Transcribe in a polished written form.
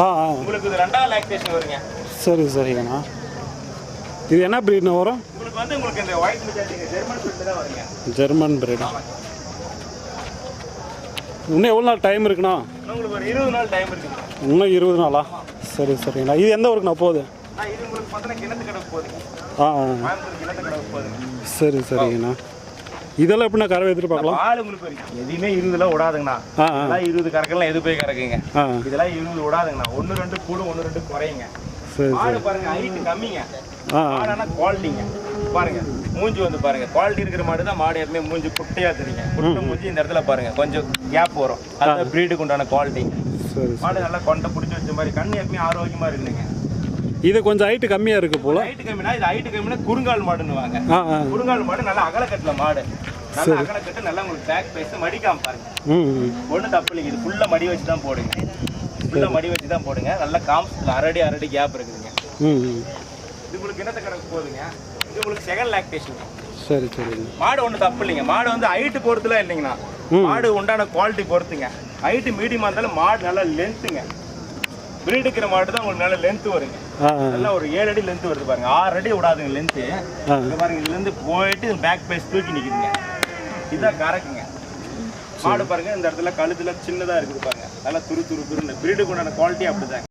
உங்களுக்கு இது ரெண்டாவது லாக்டேஷன் வருங்க. சரி சரிங்கண்ணா. இது என்ன ப்ரீட்ண்ணா வரும்? உங்களுக்கு இந்த ஒயிட் மெஜாரிட்டி ஜெர்மன் ப்ரீட் தான் வருங்க. German breed. இன்னும் எவ்வளோ நாள் டைம் இருக்குண்ணா? உங்களுக்கு ஒரு 20 நாள் டைம் இருக்குங்க. இன்னும் 20 நாளா? சரி சரிங்கண்ணா. இது எந்த ஊருக்குண்ணா போகுது? இது உங்களுக்கு பார்த்தீங்கன்னா கிணத்து கடவுக்கு போகுதுங்க. கிணத்து கடவுக்கு போகுதுங்க. சரி சரிங்கண்ணா. இதெல்லாம் எப்படின்னா கறவை எதிர்பார்க்கலாம்? ஆள் உங்களுக்கு எதுவுமே 20 விடாதுங்கண்ணா. 20 கறக்கலாம் எது போய் கறக்குங்க. இதெல்லாம் 20 விடாதுங்கண்ணா. 1-2 கூடும் 1-2 குறையுங்க. மாடு பாருங்க ஹைட் கம்மிங்க. மாடானா குவாலிட்டிங்க. பாருங்க மூஞ்சி வந்து பாருங்க குவாலிட்டி இருக்கிற மாடு தான். மாடு எப்பவுமே மூஞ்சி குட்டையா தெரியுங்க. குட்டை மூஞ்சி இந்த இடத்துல பாருங்க கொஞ்சம் கேப் வரும். அது பிரீடுக்கு உண்டான குவாலிட்டி. மாடு நல்லா கொண்டை பிடிச்சி வச்ச மாதிரி கண்ணு எப்பவுமே ஆரோக்கியமா இருக்குங்க. இது கொஞ்சம் ஹைட் கம்மியா இருக்கு போல. ஹைட் கம்மினா இது ஹைட் கம்மினா குறுங்கால் மாடுன்னு வாங்க. குறுங்கால் மாடு நல்லா அகலக்கட்டுல மாடு. நல்லா அகலக்கட்டு நல்லா உங்களுக்கு பேக் பேஸ் மடிக்காம பாருங்க. ஒன்றும் தப்பு இல்லைங்க. இது ஃபுல்லா மடி வச்சு தான் போடுங்க. ஃபுல்லா மடி வச்சு தான் போடுங்க. நல்லா காம்ஸ்ல அரடி கேப் இருக்குதுங்க. இது உங்களுக்கு கிணத்து கணக்கு போகுதுங்க. இது உங்களுக்கு செகண்ட் லாக்டேஷன். சரி சரி. மாடு ஒன்றும் தப்பு இல்லைங்க. மாடு வந்து ஹைட்டு பொறுத்துலாம் இல்லைங்கண்ணா. மாடு உண்டான குவாலிட்டி பொறுத்துங்க. ஹைட்டு மீடியமாக இருந்தாலும் மாடு நல்லா லென்த்துங்க. பிரீடுக்கிற மாடு தான் உங்களுக்கு நல்ல லென்த்து வருங்க. நல்லா ஒரு 7 அடி லென்த்து வருது பாருங்க. 6 அடி விடாதுங்க லென்த்து. இங்கே பாருங்க இதுலேருந்து போயிட்டு பேக் பேஸ் தூக்கி நிற்குதுங்க. இதுதான் கறக்குங்க. மாடு பாருங்க இந்த இடத்துல கழுத்துல சின்னதாக இருக்குது பாருங்க. நல்லா துரு பிரீடுக்கு உண்டான குவாலிட்டி அப்படிதான்.